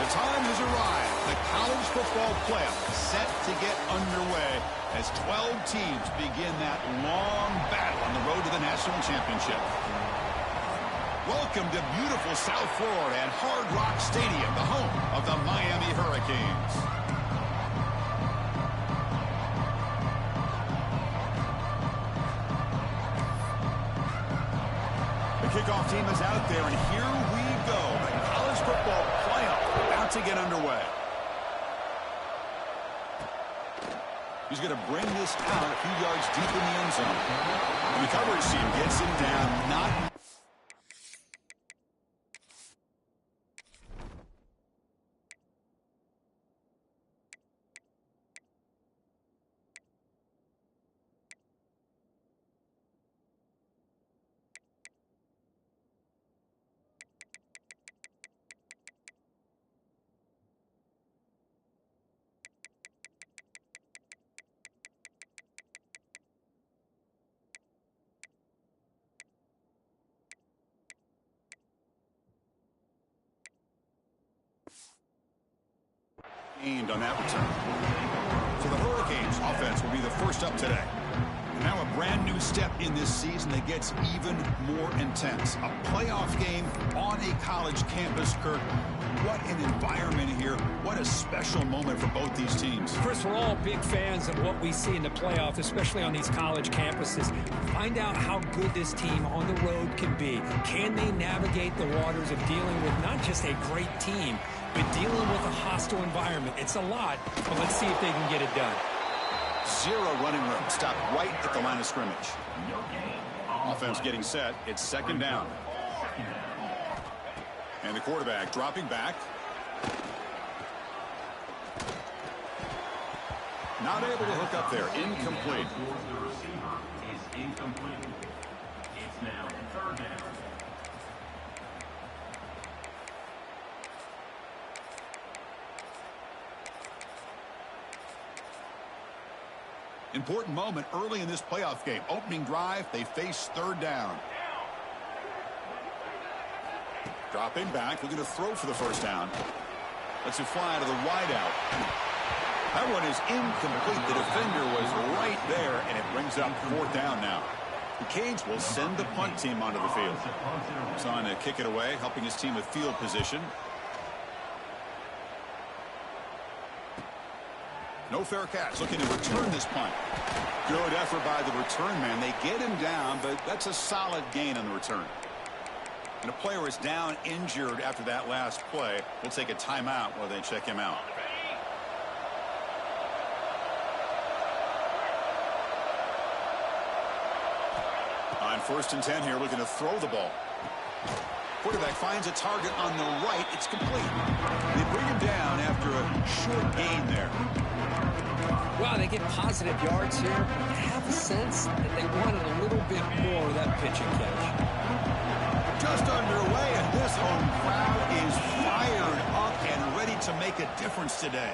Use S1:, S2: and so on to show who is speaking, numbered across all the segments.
S1: The time has arrived. The college football playoff set to get underway as 12 teams begin that long battle on the road to the national championship. Welcome to beautiful South Florida and Hard Rock Stadium, the home of the Miami Hurricanes. The kickoff team is out there, and here we go. The college football playoff about to get underway. He's going to bring this out a few yards deep in the end zone. The coverage team gets him down, not... aimed on that return. So the Hurricanes offense will be the first up today. Now a brand new step in this season that gets even more intense. A playoff game on a college campus, Kirk. What an environment here. What a special moment for both these teams.
S2: Chris, we're all big fans of what we see in the playoffs, especially on these college campuses. Find out how good this team on the road can be. Can they navigate the waters of dealing with not just a great team, but dealing with a hostile environment? It's a lot, but let's see if they can get it done.
S1: Zero running room. Stopped right at the line of scrimmage. Offense getting set. It's second down. And the quarterback dropping back. Not able to hook up there. Incomplete.
S3: The receiver is incomplete. It's now third down.
S1: Important moment early in this playoff game. Opening drive, they face third down. Dropping back, looking to throw for the first down. Lets it fly to the wideout. That one is incomplete. The defender was right there, and it brings up fourth down now. The Canes will send the punt team onto the field. He's on to kick it away, helping his team with field position. No fair catch, looking to return this punt. Good effort by the return man. They get him down, but that's a solid gain on the return. And a player is down injured after that last play. We'll take a timeout while they check him out. On 1st and 10 here, looking to throw the ball. Quarterback finds a target on the right. It's complete. They bring him down after a short gain there.
S2: Wow, they get positive yards here. I have a sense that they wanted a little bit more of that pitch and catch.
S1: Just underway, and this home crowd is fired up and ready to make a difference today.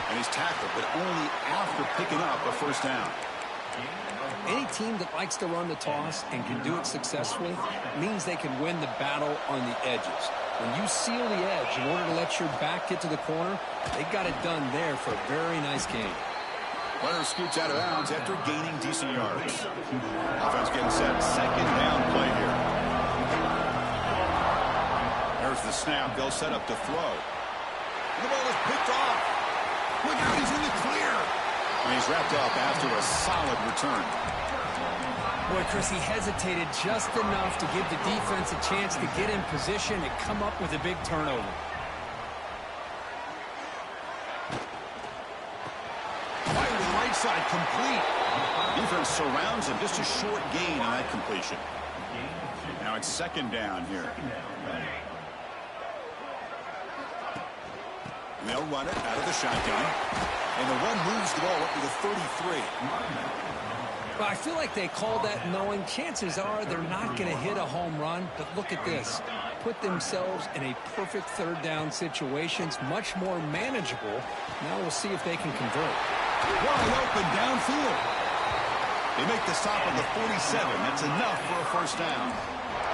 S1: And he's tackled, but only after picking up a first down.
S2: Any team that likes to run the toss and can do it successfully means they can win the battle on the edges. When you seal the edge in order to let your back get to the corner, they got it done there for a very nice game.
S1: Runner scoots out of bounds after gaining decent yards. Offense getting set. Second down play here. There's the snap. They'll set up to throw. The ball is picked off. Look out, he's in the clear. And he's wrapped up after a solid return.
S2: Boy, Chris, he hesitated just enough to give the defense a chance to get in position and come up with a big turnover.
S1: Right to the right side, complete. Defense surrounds him. Just a short gain on that completion. Now it's second down here. And they'll run it out of the shotgun. And the run moves the ball up to the 33.
S2: Well, I feel like they called that knowing chances are they're not going to hit a home run. But look at this. Put themselves in a perfect third down situation. It's much more manageable. Now we'll see if they can convert.
S1: Wide open downfield. They make the stop on the 47. That's enough for a first down.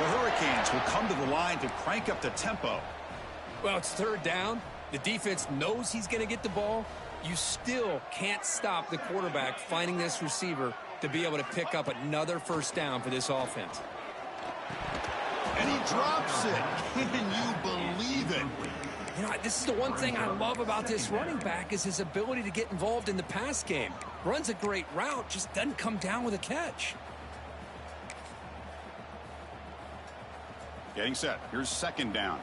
S1: The Hurricanes will come to the line to crank up the tempo.
S2: Well, it's third down. The defense knows he's going to get the ball. You still can't stop the quarterback finding this receiver to be able to pick up another first down for this offense.
S1: And he drops it. Can you believe it?
S2: You know, this is the one thing I love about this running back is his ability to get involved in the pass game. Runs a great route, just doesn't come down with a catch.
S1: Getting set. Here's second down.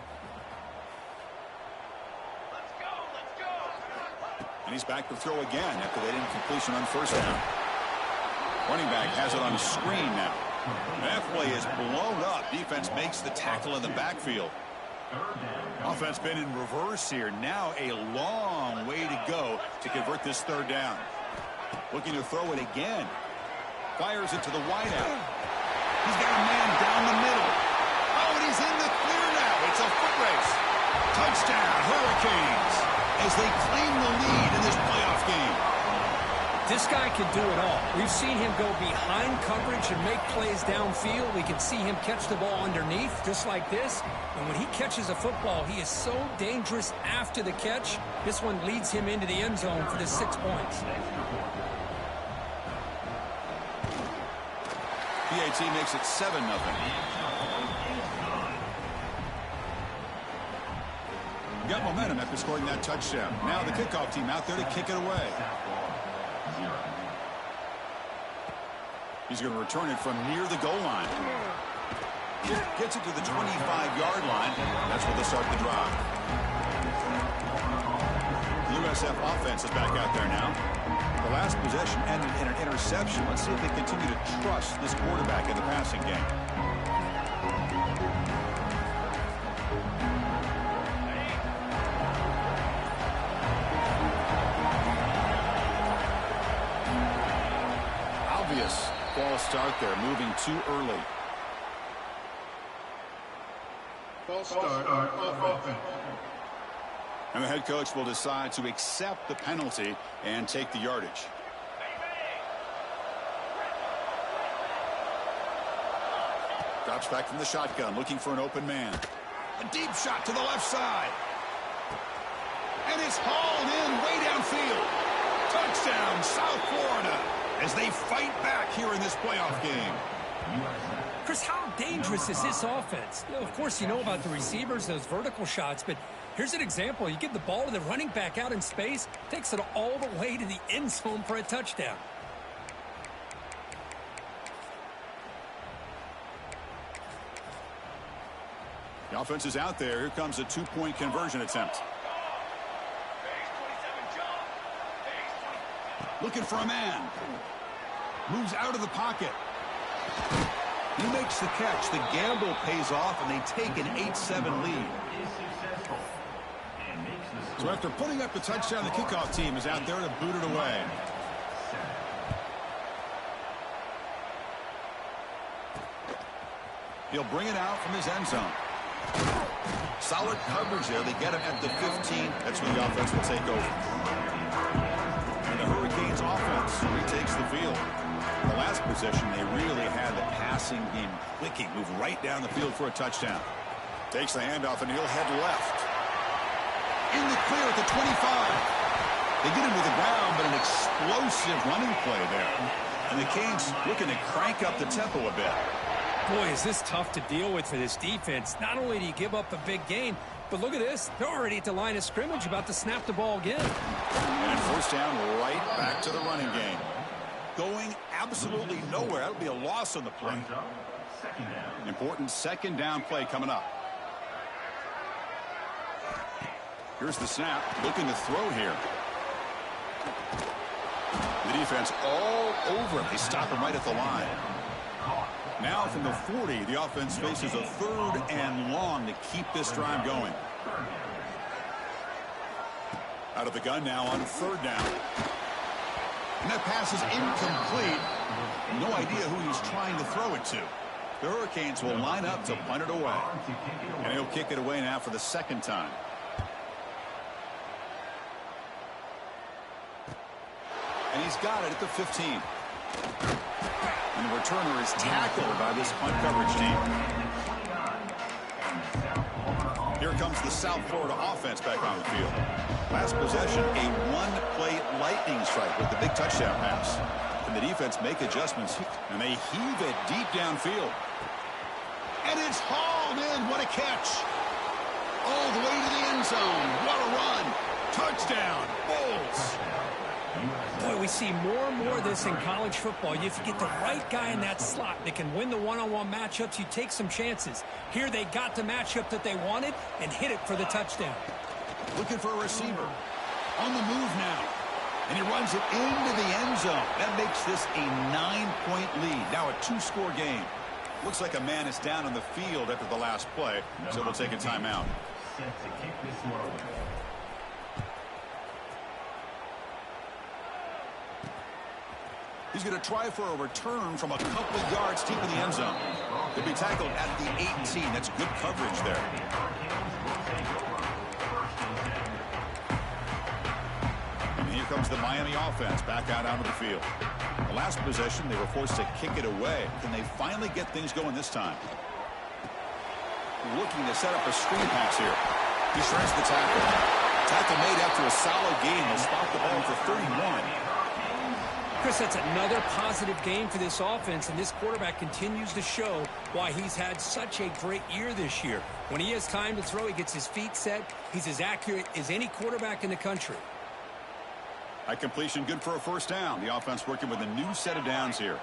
S1: And he's back to throw again after that incompletion on first down. Running back has it on the screen now. That play is blown up. Defense makes the tackle in the backfield. Offense been in reverse here. Now a long way to go to convert this third down. Looking to throw it again. Fires it to the wideout. He's got a man down the middle. Oh, and he's in the clear now. It's a foot race. Touchdown, Hurricanes, as they claim the lead in this playoff game.
S2: This guy can do it all. We've seen him go behind coverage and make plays downfield. We can see him catch the ball underneath, just like this. And when he catches a football, he is so dangerous after the catch. This one leads him into the end zone for the 6 points.
S1: PAT makes it 7-0. Got momentum after scoring that touchdown. Now the kickoff team out there to kick it away. He's going to return it from near the goal line. Gets it to the 25-yard line. That's where they start the drive. The USF offense is back out there now. The last possession ended in an interception. Let's see if they continue to trust this quarterback in the passing game. Obvious false start there, moving too early.
S4: False start offense.
S1: And the head coach will decide to accept the penalty and take the yardage. Drops back from the shotgun, looking for an open man. A deep shot to the left side. And it's hauled in way downfield. Touchdown, South Florida, as they fight back here in this playoff game.
S2: Chris, how dangerous is this offense? You know, of course, you know about the receivers, those vertical shots, but here's an example. You give the ball to the running back out in space, takes it all the way to the end zone for a touchdown.
S1: The offense is out there. Here comes a two-point conversion attempt. Looking for a man. Moves out of the pocket. He makes the catch. The gamble pays off, and they take an 8-7 lead. So after putting up the touchdown, the kickoff team is out there to boot it away. He'll bring it out from his end zone. Solid coverage there. They get him at the 15. That's when the offense will take over. And the Hurricanes offense retakes the field. The last possession, they really had the passing game clicking. Move right down the field for a touchdown. Takes the handoff, and he'll head left. In the clear at the 25. They get him to the ground, but an explosive running play there. And the Canes looking to crank up the tempo a bit.
S2: Boy, is this tough to deal with for this defense. Not only do you give up a big gain, but look at this. They're already at the line of scrimmage, about to snap the ball again.
S1: And first down, right back to the running game. Going absolutely nowhere. That'll be a loss on the play. Important second down play coming up. Here's the snap. Looking to throw here. The defense all over him. They stop him right at the line. Now from the 40, the offense faces a 3rd and long to keep this drive going. Out of the gun now on 3rd down. And that pass is incomplete. No idea who he's trying to throw it to. The Hurricanes will line up to punt it away. And he'll kick it away now for the 2nd time. And he's got it at the 15. And the returner is tackled by this punt coverage team. Here comes the South Florida offense back on the field. Last possession, a one-play lightning strike with the big touchdown pass. And the defense make adjustments, and they heave it deep downfield. And it's hauled in. What a catch. All the way to the end zone. What a run. Touchdown. Bulls.
S2: Boy, we see more and more of this in college football. If you get the right guy in that slot that can win the one-on-one matchups, you take some chances. Here they got the matchup that they wanted and hit it for the touchdown.
S1: Looking for a receiver. On the move now. And he runs it into the end zone. That makes this a 9-point lead. Now a 2-score game. Looks like a man is down on the field after the last play, so they'll take a timeout.
S3: Set to kick this one away.
S1: He's going to try for a return from a couple of yards deep in the end zone. He'll be tackled at the 18. That's good coverage there. And here comes the Miami offense back out onto the field. The last possession, they were forced to kick it away. Can they finally get things going this time? Looking to set up a screen pass here. He shreds the tackle. Tackle made after a solid game. They'll spot the ball for 31.
S2: Chris, that's another positive game for this offense, and this quarterback continues to show why he's had such a great year this year. When he has time to throw, he gets his feet set. He's as accurate as any quarterback in the country.
S1: High completion, good for a first down. The offense working with a new set of downs here.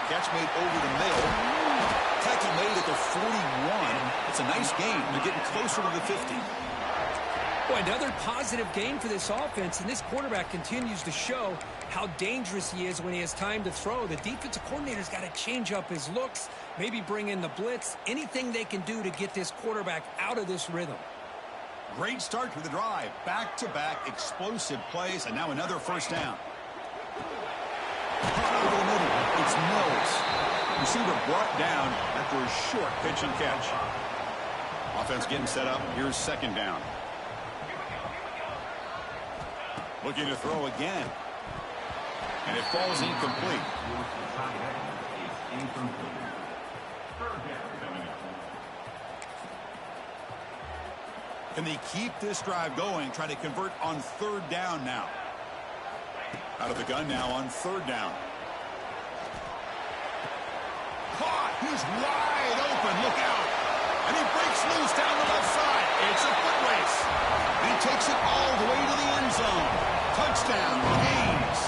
S1: Catch made over the middle. Tackle made at the 41. It's a nice game. They're getting closer to the 50.
S2: Boy, another positive game for this offense, and this quarterback continues to show how dangerous he is when he has time to throw. The defensive coordinator's got to change up his looks, maybe bring in the blitz, anything they can do to get this quarterback out of this rhythm.
S1: Great start to the drive. Back-to-back explosive plays, and now another first down. Over the middle, it's Mills. Receiver brought down after a short pitch and catch. Offense getting set up. Here's second down. Looking to throw again. And it falls incomplete. Can they keep this drive going, trying to convert on third down now? Out of the gun now on third down. Caught! He's wide open. Look out. And he breaks loose down the left side. It's a foot race. And he takes it all the way to the end zone. Touchdown, Canes.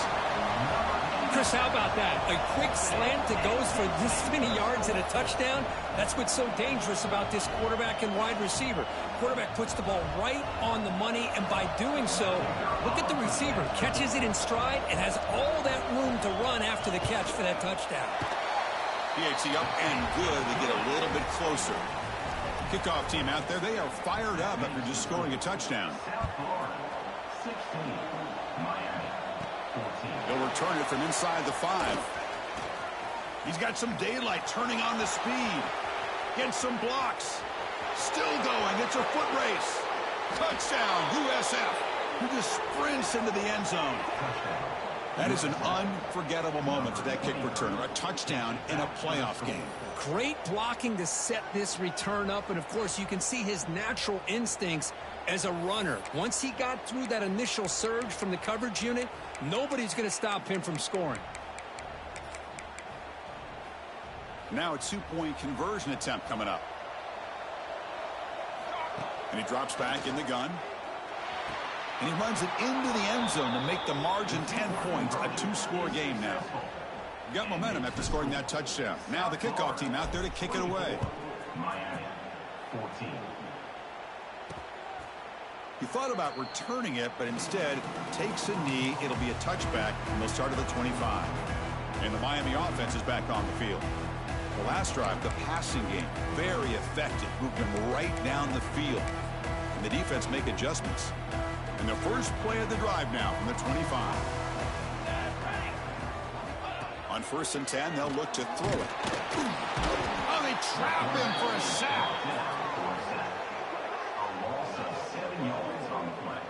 S2: Chris, how about that? A quick slant that goes for this many yards and a touchdown. That's what's so dangerous about this quarterback and wide receiver. Quarterback puts the ball right on the money, and by doing so, look at the receiver. Catches it in stride and has all that room to run after the catch for that touchdown.
S1: PHC up and good. They get a little bit closer. Kickoff team out there, they are fired up after just scoring a touchdown.
S3: South Florida, 16, Miami, 14.
S1: They'll return it from inside the 5. He's got some daylight turning on the speed. Gets some blocks. Still going. It's a foot race. Touchdown, USF. Who just sprints into the end zone. That is an unforgettable moment to that kick returner. A touchdown in a playoff game.
S2: Great blocking to set this return up, and of course you can see his natural instincts as a runner. Once he got through that initial surge from the coverage unit, nobody's going to stop him from scoring.
S1: Now a 2-point conversion attempt coming up. And he drops back in the gun. And he runs it into the end zone to make the margin 10 points, a 2-score game now. Got momentum after scoring that touchdown. Now the kickoff team out there to kick it away.
S3: Miami, 14.
S1: He thought about returning it, but instead takes a knee. It'll be a touchback, and they'll start at the 25. And the Miami offense is back on the field. The last drive, the passing game, very effective. Moved them right down the field. And the defense make adjustments. And the first play of the drive now from the 25. On 1st and 10, they'll look to throw it. Oh, they trap him for a sack.
S3: A loss of 7 yards on the play.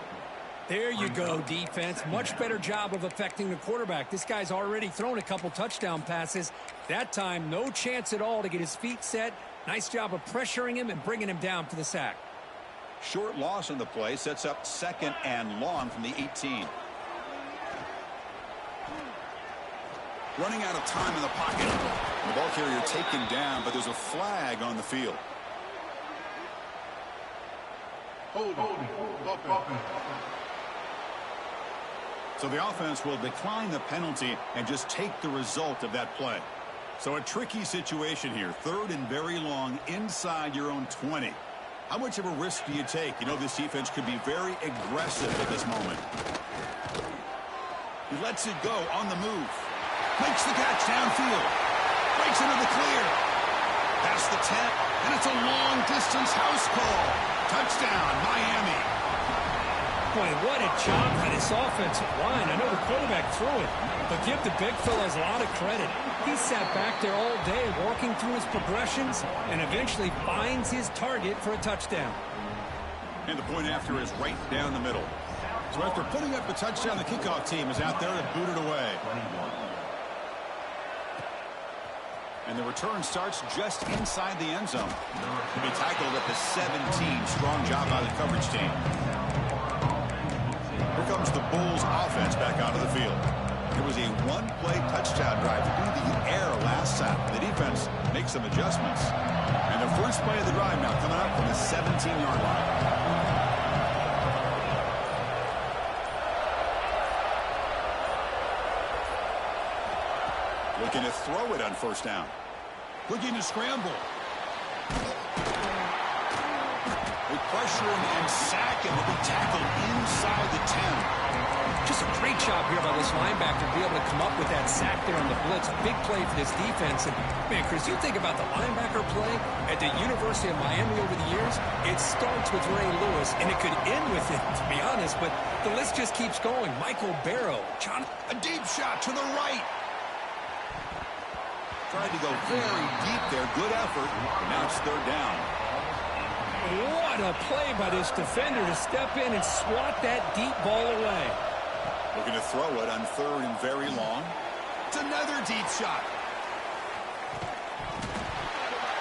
S2: There you go, defense. Much better job of affecting the quarterback. This guy's already thrown a couple touchdown passes. That time, no chance at all to get his feet set. Nice job of pressuring him and bringing him down for the sack.
S1: Short loss on the play sets up 2nd and long from the 18. Running out of time in the pocket. The ball carrier taken down, but there's a flag on the field.
S4: Hold.
S1: So the offense will decline the penalty and just take the result of that play. So a tricky situation here. 3rd and very long inside your own 20. How much of a risk do you take? You know this defense could be very aggressive at this moment. He lets it go on the move. Makes the catch downfield. Breaks into the clear. Past the 10. And it's a long-distance house call. Touchdown, Miami.
S2: Boy, what a job by this offensive line. I know the quarterback threw it, but give the big fellas a lot of credit. He sat back there all day walking through his progressions and eventually finds his target for a touchdown.
S1: And the point after is right down the middle. So after putting up the touchdown, the kickoff team is out there to boot it away. And the return starts just inside the end zone. To be tackled at the 17. Strong job by the coverage team. Here comes the Bulls offense back onto the field. It was a one-play touchdown drive through the air last time. The defense makes some adjustments. And the first play of the drive now coming up from the 17-yard line. Looking to throw it on 1st down. Looking to scramble. They pressure him and sack him. Will be tackled inside the 10.
S2: Just a great job here by this linebacker to be able to come up with that sack there on the blitz. A big play for this defense. And, man, Chris, you think about the linebacker play at the University of Miami over the years, it starts with Ray Lewis, and it could end with it, to be honest, but the list just keeps going. Michael Barrow.
S1: A deep shot to the right. Tried to go very deep there. Good effort. Now it's 3rd down.
S2: What a play by this defender to step in and swat that deep ball away.
S1: Looking to throw it on 3rd and very long. It's another deep shot.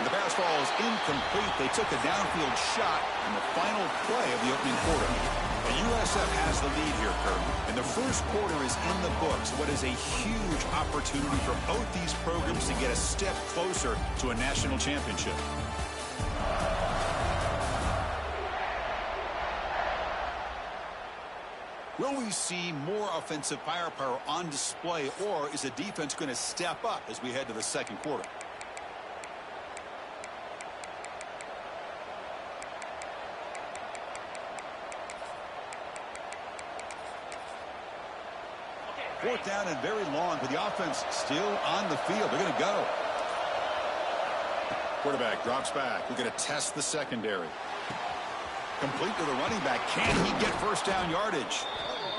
S1: The pass ball is incomplete. They took a downfield shot in the final play of the opening quarter. The USF has the lead here, Kurt. And the first quarter is in the books. What is a huge opportunity for both these programs to get a step closer to a national championship. Will we see more offensive firepower on display, or is the defense going to step up as we head to the 2nd quarter? Fourth down and very long, but the offense still on the field. They're going to go. Quarterback drops back. We're going to test the secondary. Complete to the running back. Can he get 1st down yardage?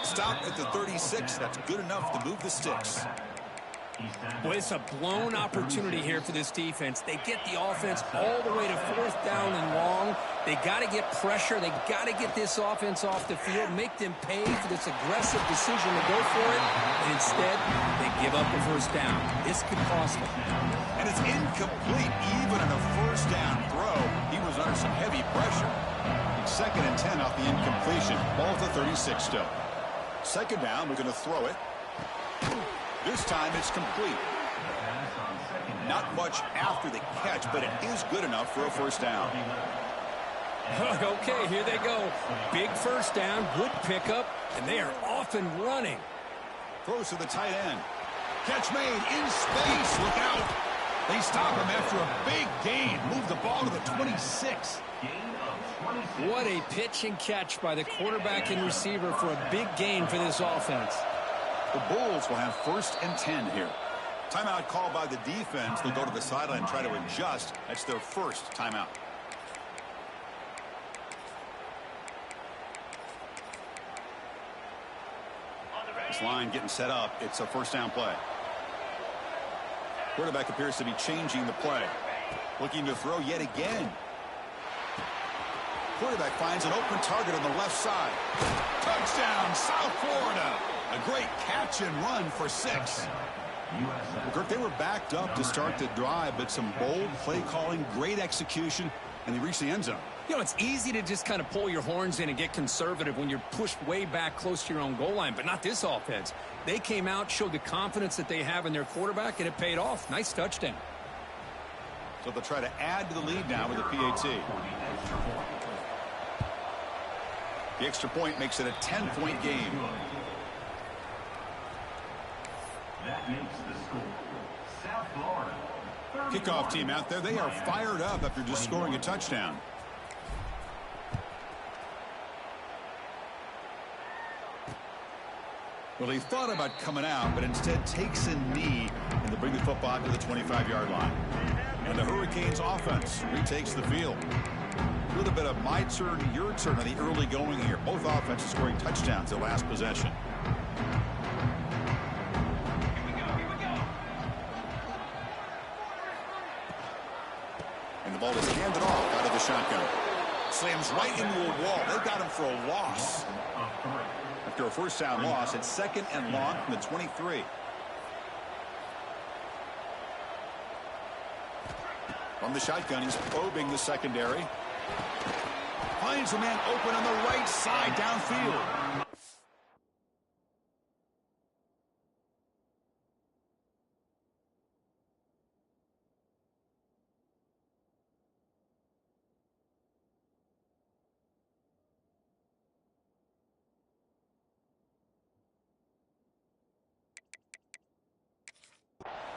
S1: Stop at the 36. That's good enough to move the sticks.
S2: Well, it's a blown opportunity here for this defense. They get the offense all the way to 4th down and long. They got to get pressure. They got to get this offense off the field, make them pay for this aggressive decision to go for it. And instead, they give up the 1st down. This could cost them.
S1: And it's incomplete even on a 1st down throw. He was under some heavy pressure. 2nd and 10 off the incompletion. Ball at the 36 still. 2nd down, we're going to throw it. This time it's complete. Not much after the catch, but it is good enough for a 1st down.
S2: Okay, here they go. Big 1st down, good pickup, and they are off and running.
S1: Throws to the tight end. Catch made in space. Look out. They stop him after a big gain. Move the ball to the 26.
S2: What a pitch and catch by the quarterback and receiver for a big gain for this offense.
S1: The Bulls will have 1st and 10 here. Timeout called by the defense. They'll go to the sideline and try to adjust. That's their 1st timeout. This line getting set up. It's a 1st down play. Quarterback appears to be changing the play. Looking to throw yet again. Quarterback finds an open target on the left side. Touchdown, South Florida. A great catch and run for 6. Well, Kirk, they were backed up to start the drive, but some bold play calling, great execution, and they reached the end zone.
S2: You know, it's easy to just kind of pull your horns in and get conservative when you're pushed way back close to your own goal line, but not this offense. They came out, showed the confidence that they have in their quarterback, and it paid off. Nice touchdown.
S1: So they'll try to add to the lead now with a PAT. The extra point makes it a 10-point game.
S3: That makes the score. South Florida.
S1: Kickoff team out there. They are fired up after just scoring a touchdown. Well, he thought about coming out, but instead takes a knee, and they bring the football to the 25-yard line. And the Hurricanes offense retakes the field. A little bit of my turn, your turn on the early going here. Both offenses scoring touchdowns their last possession. And the ball is handed off out of the shotgun. Slams right into a wall. They've got him for a loss. After a first down loss, it's 2nd and long from the 23. From the shotgun, he's probing the secondary. Finds a man open on the right side downfield.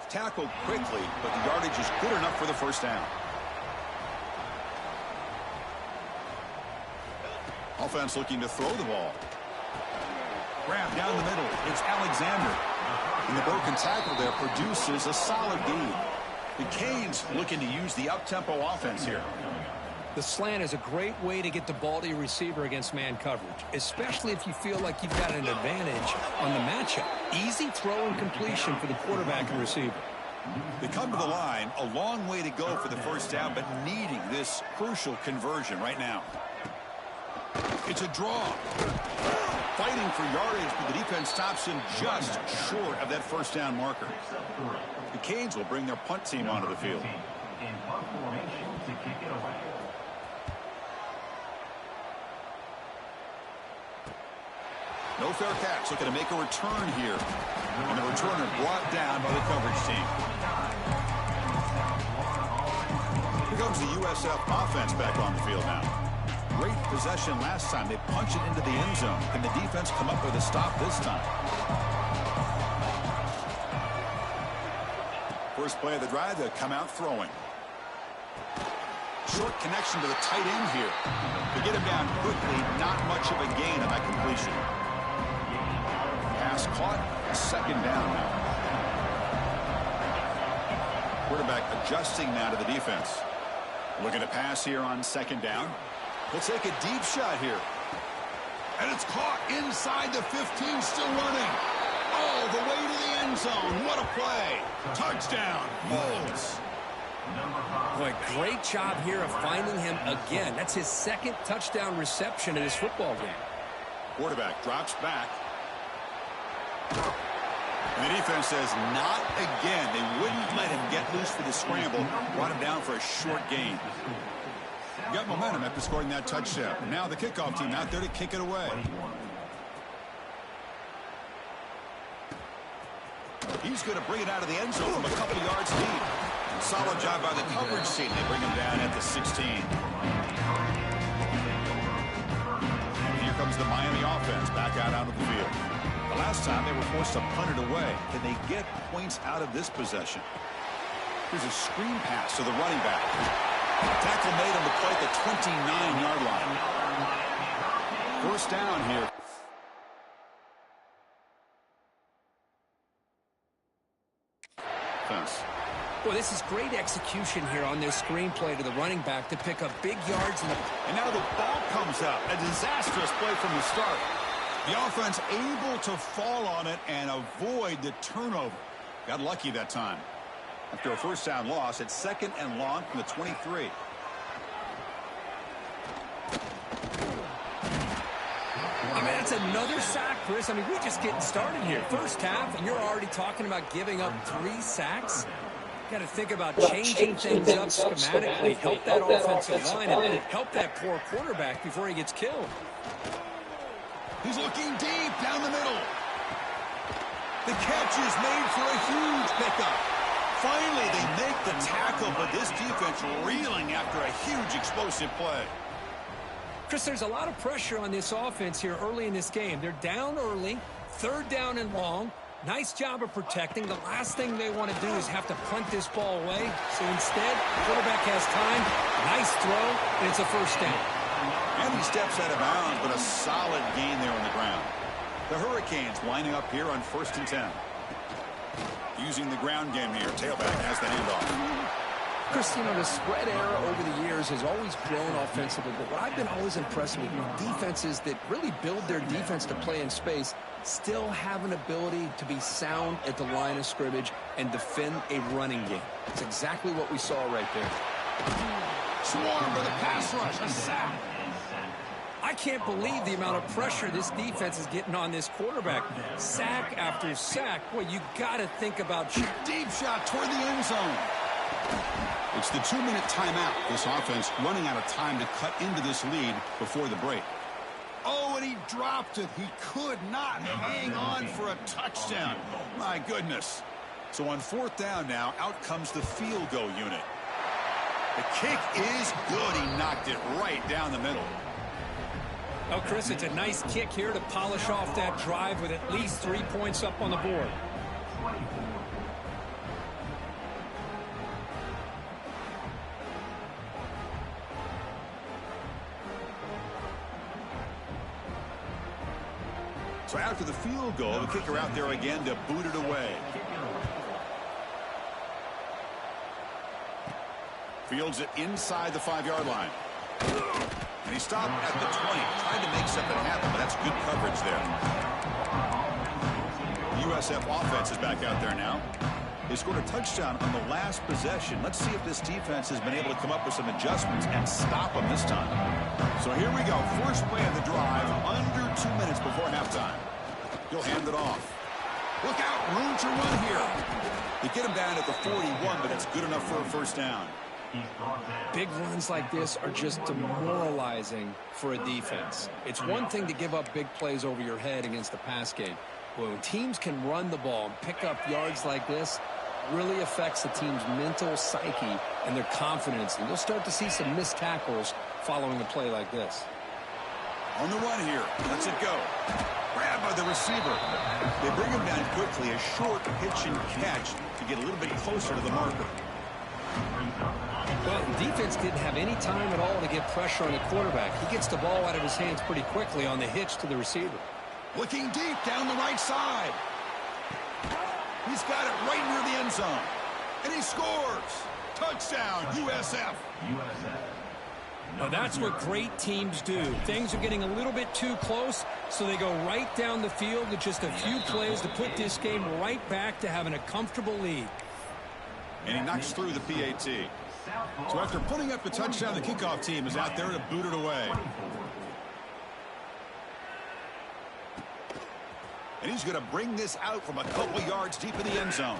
S1: Tackled quickly, but the yardage is good enough for the first down. Offense looking to throw the ball. Grab down the middle. It's Alexander. And the broken tackle there produces a solid gain. The Canes looking to use the up-tempo offense here.
S2: The slant is a great way to get the ball to your receiver against man coverage, especially if you feel like you've got an advantage on the matchup. Easy throw and completion for the quarterback and receiver.
S1: They come to the line, a long way to go for the first down, but needing this crucial conversion right now. It's a draw. Fighting for yardage, but the defense stops him just short of that first down marker. The Canes will bring their punt team onto the field.
S3: In punt formation to kick it away.
S1: No fair catch, looking to make a return here. And the returner brought down by the coverage team. Here comes the USF offense back on the field now. Great possession last time. They punch it into the end zone. Can the defense come up with a stop this time? First play of the drive, they'll come out throwing. Short connection to the tight end here. To get him down quickly, not much of a gain on that completion. Pass caught, 2nd down now. Quarterback adjusting now to the defense. Looking to pass here on 2nd down. He'll take a deep shot here. And it's caught inside the 15, still running. All the way to the end zone. What a play. Touchdown, Bulls.
S2: Boy, great job here of finding him again. That's his 2nd touchdown reception in this football game.
S1: Quarterback drops back. And the defense says not again. They wouldn't let him get loose for the scramble. Brought him down for a short gain. Got momentum after scoring that touchdown. Now the kickoff team out there to kick it away. He's going to bring it out of the end zone from a couple of yards deep. Solid job by the coverage team. They bring him down at the 16. And here comes the Miami offense back out onto the field. The last time they were forced to punt it away. Can they get points out of this possession? Here's a screen pass to the running back. Tackle made on the play at the 29-yard line. First down here. Fence.
S2: Well, this is great execution here on this screenplay to the running back to pick up big yards.
S1: And now the ball comes out. A disastrous play from the start. The offense able to fall on it and avoid the turnover. Got lucky that time. After a first down loss, it's 2nd and long from the 23.
S2: I mean, it's another sack, Chris. I mean, we're just getting started here. First half, and you're already talking about giving up 3 sacks. Got to think about changing things up schematically, help that offensive line, and help that poor quarterback before he gets killed.
S1: He's looking deep down the middle. The catch is made for a huge pickup. Finally, they make the tackle, but this defense reeling after a huge explosive play.
S2: Chris, there's a lot of pressure on this offense here early in this game. They're down early, 3rd down and long. Nice job of protecting. The last thing they want to do is have to punt this ball away. So instead, the quarterback has time. Nice throw, and it's a first down.
S1: And he steps out of bounds, but a solid gain there on the ground. The Hurricanes lining up here on 1st and 10. Using the ground game here. Tailback has the handoff.
S2: Chris, you know, the spread era over the years has always grown offensively, but what I've been always impressed with defenses that really build their defense to play in space still have an ability to be sound at the line of scrimmage and defend a running game. It's exactly what we saw right there.
S1: Swarm with a pass rush, a sack.
S2: I can't believe the amount of pressure this defense is getting on this quarterback. Sack after sack. Boy, you got to think about
S1: deep shot toward the end zone. It's the 2-minute timeout. This offense running out of time to cut into this lead before the break. Oh, and he dropped it. He could not hang on for a touchdown. My goodness. So on 4th down now, out comes the field goal unit. The kick is good. He knocked it right down the middle.
S2: Oh, Chris, it's a nice kick here to polish off that drive with at least 3 points up on the board.
S1: So after the field goal, the kicker out there again to boot it away. Fields it inside the 5-yard line. And he stopped at the 20. Tried to make something happen, but that's good coverage there. The USF offense is back out there now. They scored a touchdown on the last possession. Let's see if this defense has been able to come up with some adjustments and stop them this time. So here we go. First play of the drive, under 2 minutes before halftime. He'll hand it off. Look out, room to run here. They get him down at the 41, but it's good enough for a first down.
S2: Big runs like this are just demoralizing for a defense. It's one thing to give up big plays over your head against the pass game. But when teams can run the ball and pick up yards like this, it really affects the team's mental psyche and their confidence. And you'll start to see some missed tackles following a play like this.
S1: On the run here. Lets it go. Grabbed by the receiver. They bring him down quickly. A short pitch and catch to get a little bit closer to the marker.
S2: Well, the defense didn't have any time at all to get pressure on the quarterback. He gets the ball out of his hands pretty quickly on the hitch to the receiver.
S1: Looking deep down the right side. He's got it right near the end zone. And he scores. Touchdown, USF.
S2: Now that's what great teams do. Things are getting a little bit too close, so they go right down the field with just a few plays to put this game right back to having a comfortable lead.
S1: And he knocks through the PAT. So after putting up the touchdown, the kickoff team is out there to boot it away. And he's going to bring this out from a couple yards deep in the end zone.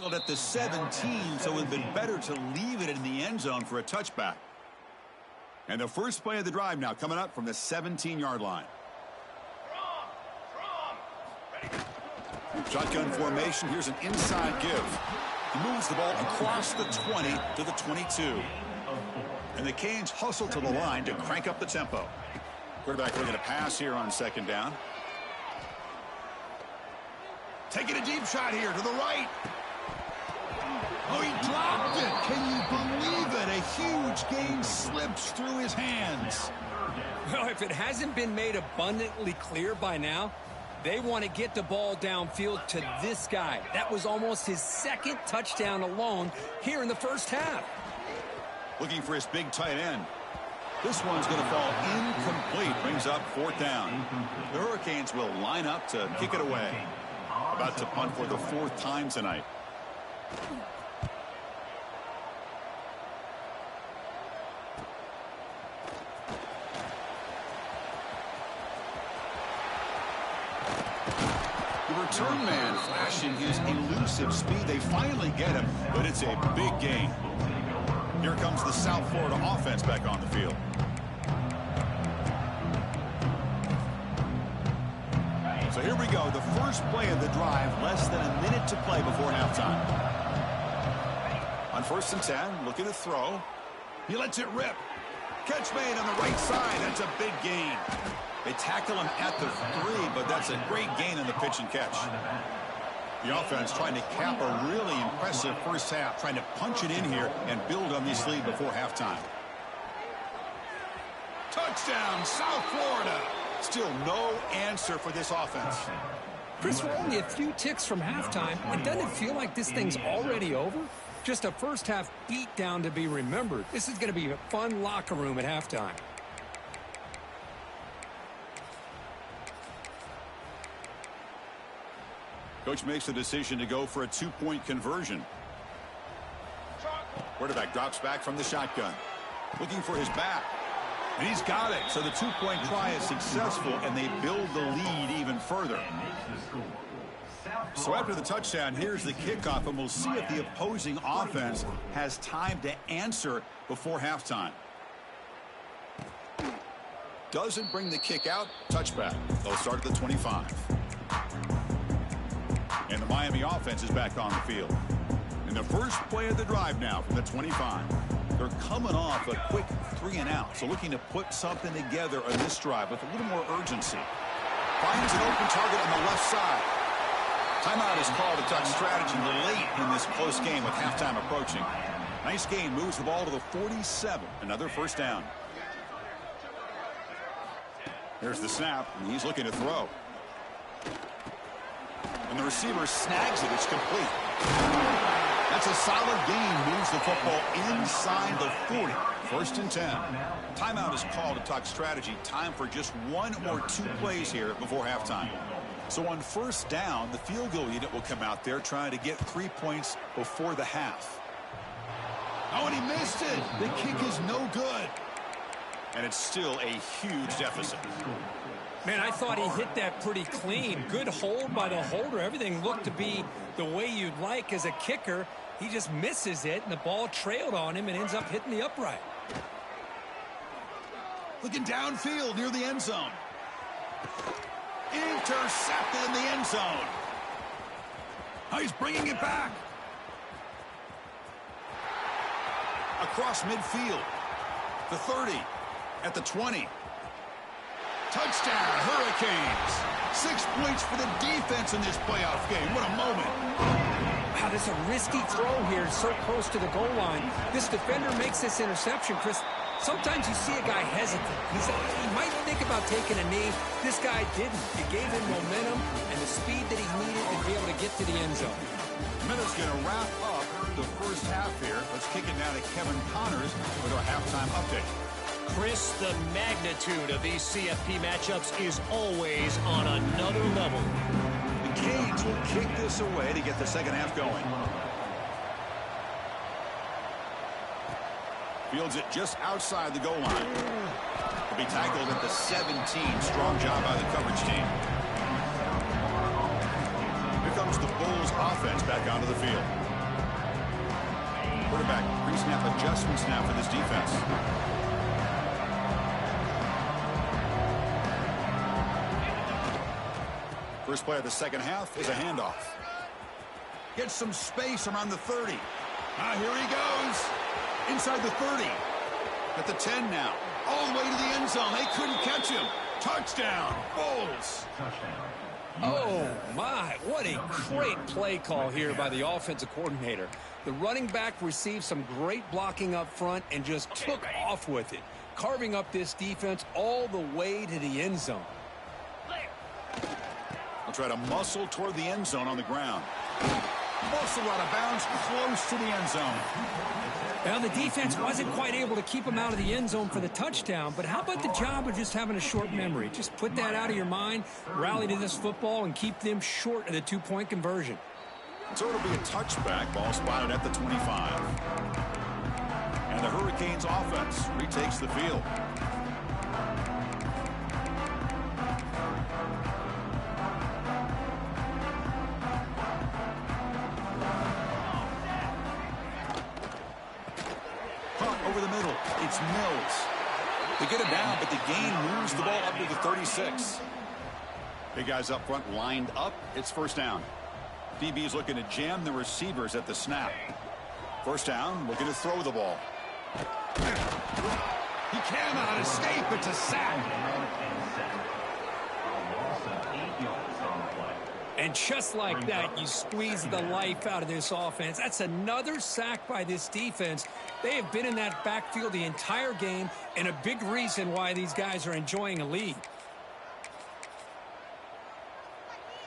S1: tackled at the 17, so it would have been better to leave it in the end zone for a touchback. And the first play of the drive now coming up from the 17-yard line. Shotgun formation. Here's an inside give. He moves the ball across the 20 to the 22. And the Canes hustle to the line to crank up the tempo. Quarterback looking to pass here on second down. Taking a deep shot here to the right. Oh, he dropped it. Can you believe it? A huge gain slips through his hands.
S2: Well, if it hasn't been made abundantly clear by now, they want to get the ball downfield to this guy. That was almost his second touchdown alone here in the first half.
S1: Looking for his big tight end. This one's going to fall incomplete. Brings up fourth down. The Hurricanes will line up to kick it away. About to punt for the fourth time tonight. The return man flashing his elusive speed. They finally get him, but it's a big gain. Here comes the South Florida offense back on the field. So here we go, the first play of the drive, less than a minute to play before halftime. On 1st and 10, looking to throw. He lets it rip. Catch made on the right side. That's a big gain. They tackle him at the 3, but that's a great gain in the pitch and catch. The offense trying to cap a really impressive first half, trying to punch it in here and build on this lead before halftime. Touchdown, South Florida. Still no answer for this offense.
S2: Chris, we're only a few ticks from halftime, and doesn't it feel like this thing's already over? Just a first half beatdown to be remembered. This is going to be a fun locker room at halftime.
S1: Coach makes the decision to go for a 2-point conversion. Quarterback drops back from the shotgun. Looking for his back. And he's got it. So the 2-point try is successful, and they build the lead even further. So after the touchdown, here's the kickoff, and we'll see if the opposing offense has time to answer before halftime. Doesn't bring the kick out. Touchback. They'll start at the 25. And the Miami offense is back on the field. In the first play of the drive now from the 25. They're coming off a quick 3-and-out. So looking to put something together on this drive with a little more urgency. Finds an open target on the left side. Timeout is called to talk strategy late in this close game with halftime approaching. Nice gain, moves the ball to the 47. Another first down. Here's the snap, and he's looking to throw. And the receiver snags it. It's complete. That's a solid gain. Moves the football inside the 40. 1st and 10. Timeout is called to talk strategy. Time for just 1 or 2 plays here before halftime. So on 1st down, the field goal unit will come out there trying to get 3 points before the half. Oh, and he missed it. The kick is no good. And it's still a huge deficit.
S2: Man, I thought he hit that pretty clean. Good hold by the holder. Everything looked to be the way you'd like as a kicker. He just misses it, and the ball trailed on him and ends up hitting the upright.
S1: Looking downfield near the end zone. Intercepted in the end zone. Oh, he's bringing it back. Across midfield. The 30. At the 20. Touchdown, Hurricanes. 6 points for the defense in this playoff game. What a moment.
S2: Wow, that's a risky throw here, so close to the goal line. This defender makes this interception, Chris. Sometimes you see a guy hesitant. He might think about taking a knee. This guy didn't. It gave him momentum and the speed that he needed to be able to get to the end zone.
S1: Minute's going to wrap up the first half here. Let's kick it now to Kevin Connors with our halftime update.
S5: Chris, the magnitude of these CFP matchups is always on another level.
S1: The Canes will kick this away to get the second half going. Fields it just outside the goal line. Will be tackled at the 17. Strong job by the coverage team. Here comes the Bulls offense back onto the field. Quarterback pre-snap adjustments now for this defense. First play of the second half is a handoff. Gets some space around the 30. Here he goes. Inside the 30. At the 10 now. All the way to the end zone. They couldn't catch him. Touchdown. Bulls.
S2: Oh, my. What a great play call here by the offensive coordinator. The running back received some great blocking up front and just took off with it, carving up this defense all the way to the end zone.
S1: They'll try to muscle toward the end zone on the ground. Muscle out of bounds, close to the end zone.
S2: Well, the defense wasn't quite able to keep him out of the end zone for the touchdown, but how about the job of just having a short memory? Just put that out of your mind, rally to this football, and keep them short of the two-point conversion.
S1: So it'll be a touchback, ball spotted at the 25. And the Hurricanes offense retakes the field. Over the middle, it's Mills. They get it down, but the gain moves the ball up to the 36. Big guys up front lined up. It's first down. DB's looking to jam the receivers at the snap. First down, looking to throw the ball. He cannot escape. It's a sack.
S2: And just like that, you squeeze the life out of this offense. That's another sack by this defense. They have been in that backfield the entire game, and a big reason why these guys are enjoying a lead.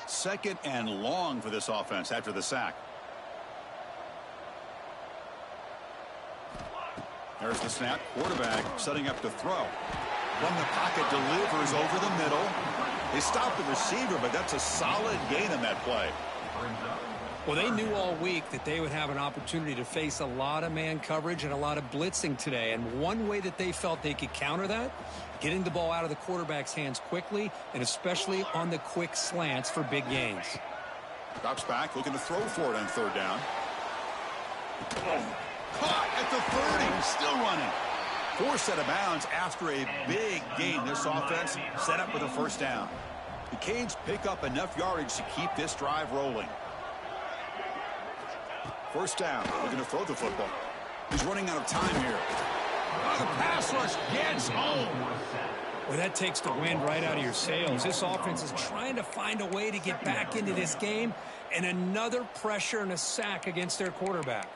S1: Second and long for this offense after the sack. There's the snap. Quarterback setting up to throw. From the pocket, delivers over the middle. They stopped the receiver, but that's a solid gain in that play.
S2: Well, they knew all week that they would have an opportunity to face a lot of man coverage and a lot of blitzing today. And one way that they felt they could counter that, getting the ball out of the quarterback's hands quickly, and especially on the quick slants for big gains.
S1: Drops back, looking to throw for it on third down. Caught at the 30, still running. Forced out of bounds after a big gain. This offense set up with a first down. The Canes pick up enough yardage to keep this drive rolling. First down, looking to throw the football. He's running out of time here. The pass rush gets home.
S2: Well, that takes the wind right out of your sails. This offense is trying to find a way to get back into this game, and another pressure and a sack against their quarterback.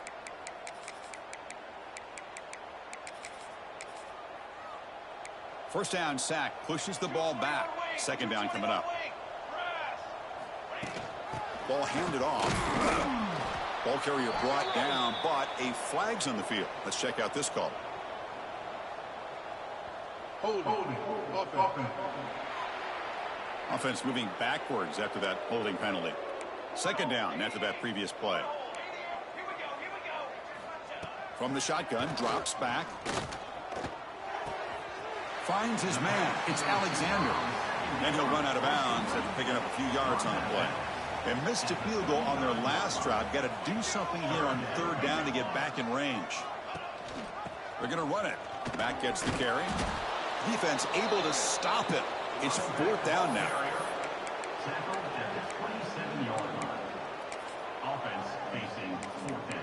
S1: First down sack, pushes the ball back. Second down coming up. Ball handed off. Ball carrier brought down, but a flag's on the field. Let's check out this call.
S4: Holding.
S1: Offense moving backwards after that holding penalty. Second down after that previous play. From the shotgun, drops back. Finds his man. It's Alexander. And he'll run out of bounds after picking up a few yards on the play. They missed a field goal on their last drive. Got to do something here on third down to get back in range. They're going to run it. Back gets the carry. Defense able to stop it. It's fourth down now.
S3: Tackled at the 27-yard line. Offense facing fourth down.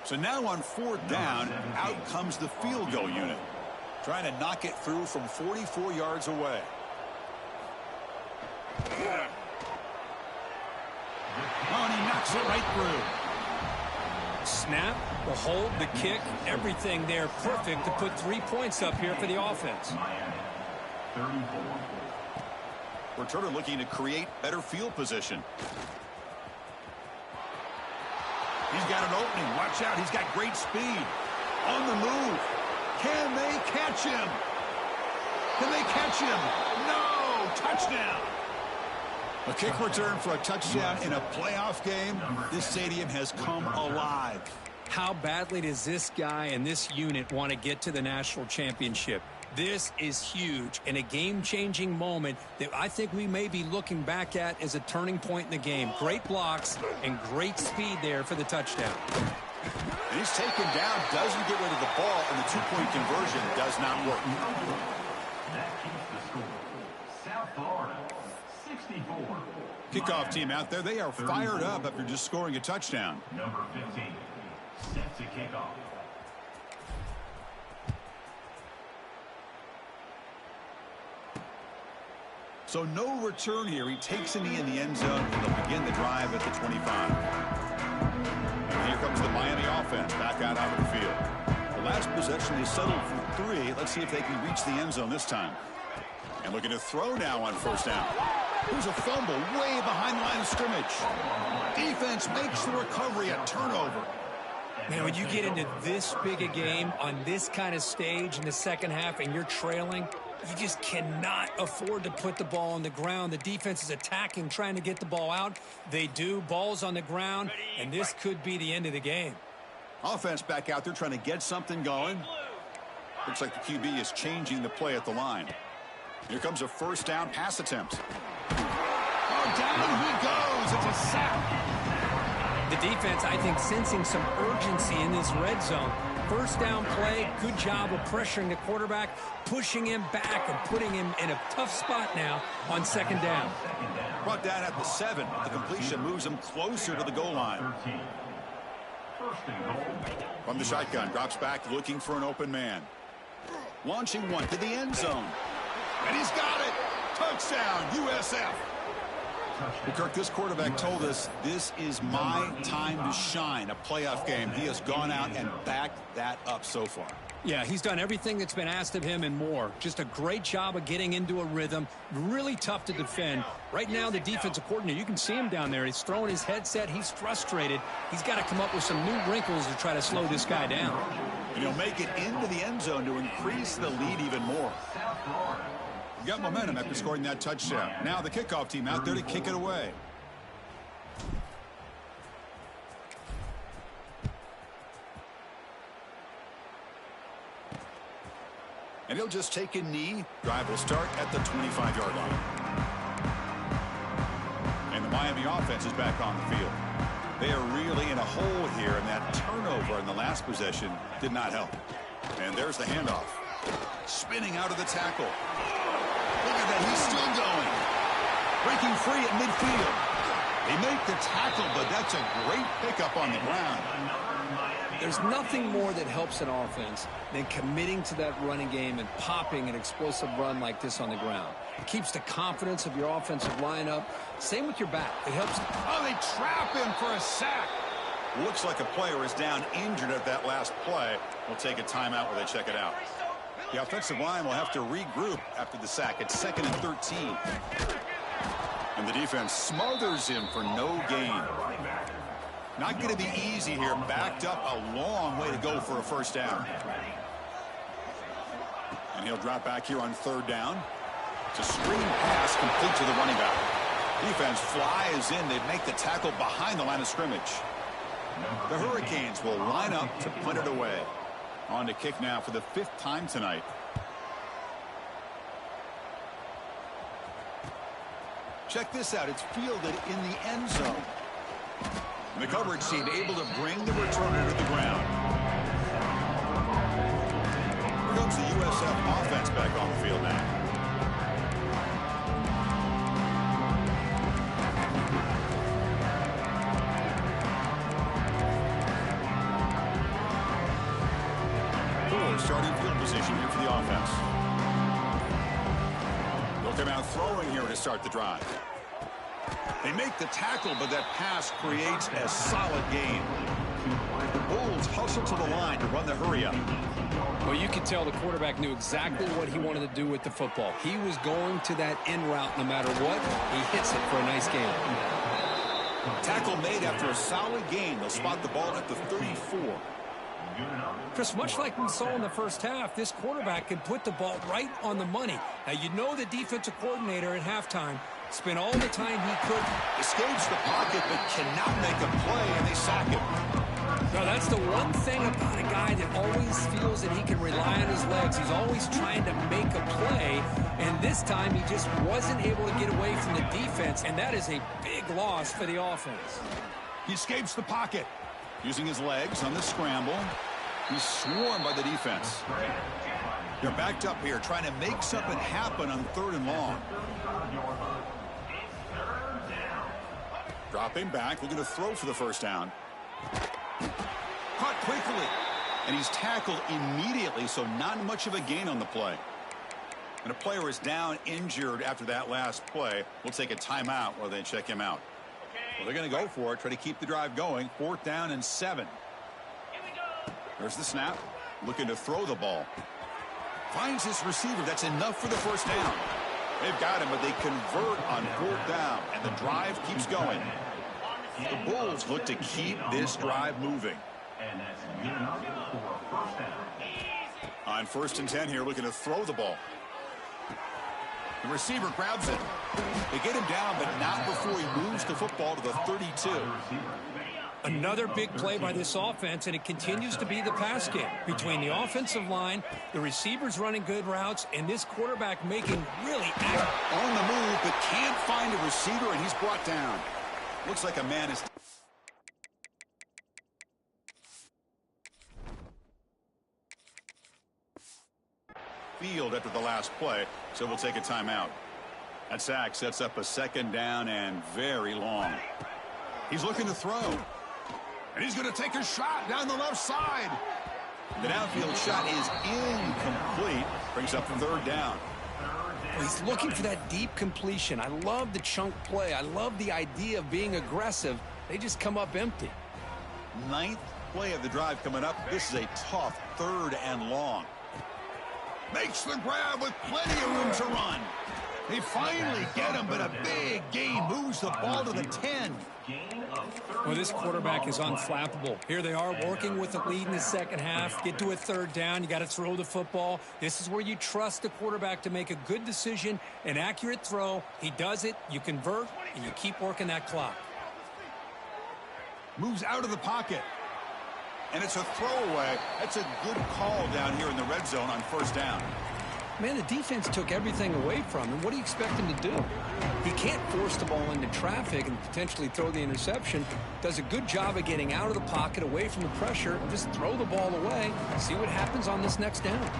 S1: So now on fourth down, out comes the field goal unit. Trying to knock it through from 44 yards away. Oh, and he knocks it right through.
S2: Snap, the hold, the kick, everything there perfect to put 3 points up here for the offense.
S3: Miami, 34.
S1: Returner looking to create better field position. He's got an opening. Watch out. He's got great speed. On the move. Can they catch him? Can they catch him? No. Touchdown. A kick return for a touchdown in a playoff game. This stadium has come alive.
S2: How badly does this guy and this unit want to get to the national championship? This is huge and a game-changing moment that I think we may be looking back at as a turning point in the game. Great blocks and great speed there for the touchdown.
S1: And he's taken down, doesn't get rid of the ball, and the two-point conversion does not work.
S3: That keeps the score. South Florida, 64.
S1: Kickoff team out there, they are fired up after just scoring a touchdown.
S3: Number 15, set to kick off.
S1: So no return here. He takes a knee in the end zone, and they'll begin the drive at the 25. And here comes the Miami offense back out onto the field. The last possession, they settled for 3. Let's see if they can reach the end zone this time. And looking to throw now on first down. Here's a fumble way behind the line of scrimmage. Defense makes the recovery, a turnover.
S2: Man, when you get into this big a game on this kind of stage in the second half and you're trailing, you just cannot afford to put the ball on the ground. The defense is attacking, trying to get the ball out. They do. Ball's on the ground, and this could be the end of the game.
S1: Offense back out there trying to get something going. Looks like the QB is changing the play at the line. Here comes a first down pass attempt. Oh, down he goes. It's a sack.
S2: The defense, I think, sensing some urgency in this red zone. First down play, good job of pressuring the quarterback, pushing him back and putting him in a tough spot now on second down.
S1: Brought down at the 7. The completion moves him closer to the goal line. From the shotgun, drops back looking for an open man. Launching one to the end zone. And he's got it. Touchdown, USF. Well, Kirk, this quarterback told us this is my time to shine, a playoff game. He has gone out and backed that up so far.
S2: Yeah, he's done everything that's been asked of him and more. Just a great job of getting into a rhythm. Really tough to defend. Right now, the defensive coordinator, you can see him down there. He's throwing his headset. He's frustrated. He's got to come up with some new wrinkles to try to slow this guy down.
S1: And he'll make it into the end zone to increase the lead even more. You got momentum after scoring that touchdown. Now the kickoff team out there to kick it away. And he'll just take a knee. Drive will start at the 25-yard line. And the Miami offense is back on the field. They are really in a hole here, and that turnover in the last possession did not help. And there's the handoff. Spinning out of the tackle. Look at that, he's still going. Breaking free at midfield. They make the tackle, but that's a great pickup on the ground.
S2: There's nothing more that helps an offense than committing to that running game and popping an explosive run like this on the ground. It keeps the confidence of your offensive line up. Same with your back. It helps.
S1: Oh, they trap him for a sack. Looks like a player is down injured at that last play. We'll take a timeout where they check it out. The offensive line will have to regroup after the sack. It's 2nd and 13. And the defense smothers him for no gain. Not going to be easy here. Backed up a long way to go for a first down. And he'll drop back here on 3rd down. It's a screen pass complete to the running back. Defense flies in. They make the tackle behind the line of scrimmage. The Hurricanes will line up to punt it away. On to kick now for the 5th time tonight. Check this out. It's fielded in the end zone. And the coverage team able to bring the returner to the ground. Here comes the USF offense back on the field now. Starting field position here for the offense. They'll come out throwing here to start the drive. They make the tackle, but that pass creates a solid gain. The Bulls hustle to the line to run the hurry up.
S2: Well, you could tell the quarterback knew exactly what he wanted to do with the football. He was going to that end route no matter what. He hits it for a nice gain.
S1: Tackle made after a solid gain. They'll spot the ball at the 34.
S2: Chris, much like we saw in the first half, this quarterback can put the ball right on the money. Now, you know the defensive coordinator at halftime spent all the time he could.
S1: Escapes the pocket, but cannot make a play, and they sack him.
S2: No, that's the one thing about a guy that always feels that he can rely on his legs. He's always trying to make a play, and this time he just wasn't able to get away from the defense, and that is a big loss for the offense.
S1: He escapes the pocket. Using his legs on the scramble. He's swarmed by the defense. They're backed up here, trying to make something happen on 3rd and long. Dropping back, looking to throw for the first down. Caught quickly. And he's tackled immediately, so not much of a gain on the play. And a player is down injured after that last play. We'll take a timeout while they check him out. Well, they're going to go for it, try to keep the drive going. 4th down and 7. There's the snap. Looking to throw the ball. Finds his receiver. That's enough for the first down. They've got him, but they convert on 4th down, and the drive keeps going. The Bulls look to keep this drive moving.
S3: And that's good enough for a first down.
S1: On 1st and 10 here, looking to throw the ball. The receiver grabs it. They get him down, but not before he moves the football to the 32.
S2: Another big play by this offense, and it continues to be the pass game between the offensive line, the receivers running good routes, and this quarterback making really active.
S1: On the move, but can't find a receiver, and he's brought down. Looks like a man is... field after the last play, so we'll take a timeout. That sack sets up a 2nd down and very long. He's looking to throw. And he's going to take a shot down the left side. The downfield shot is incomplete. Brings up 3rd down.
S2: He's looking for that deep completion. I love the chunk play. I love the idea of being aggressive. They just come up empty.
S1: 9th play of the drive coming up. This is a tough 3rd and long. Makes the grab with plenty of room to run. They finally get him, but a big gain moves the ball to the 10.
S2: Well, this quarterback is unflappable. Here they are working with the lead in the second half. Get to a 3rd down. You got to throw the football. This is where you trust the quarterback to make a good decision, an accurate throw. He does it. You convert, and you keep working that clock.
S1: Moves out of the pocket. And it's a throwaway. That's a good call down here in the red zone on 1st down.
S2: Man, the defense took everything away from him. What do you expect him to do? He can't force the ball into traffic and potentially throw the interception. Does a good job of getting out of the pocket, away from the pressure, and just throw the ball away. See what happens on this next down.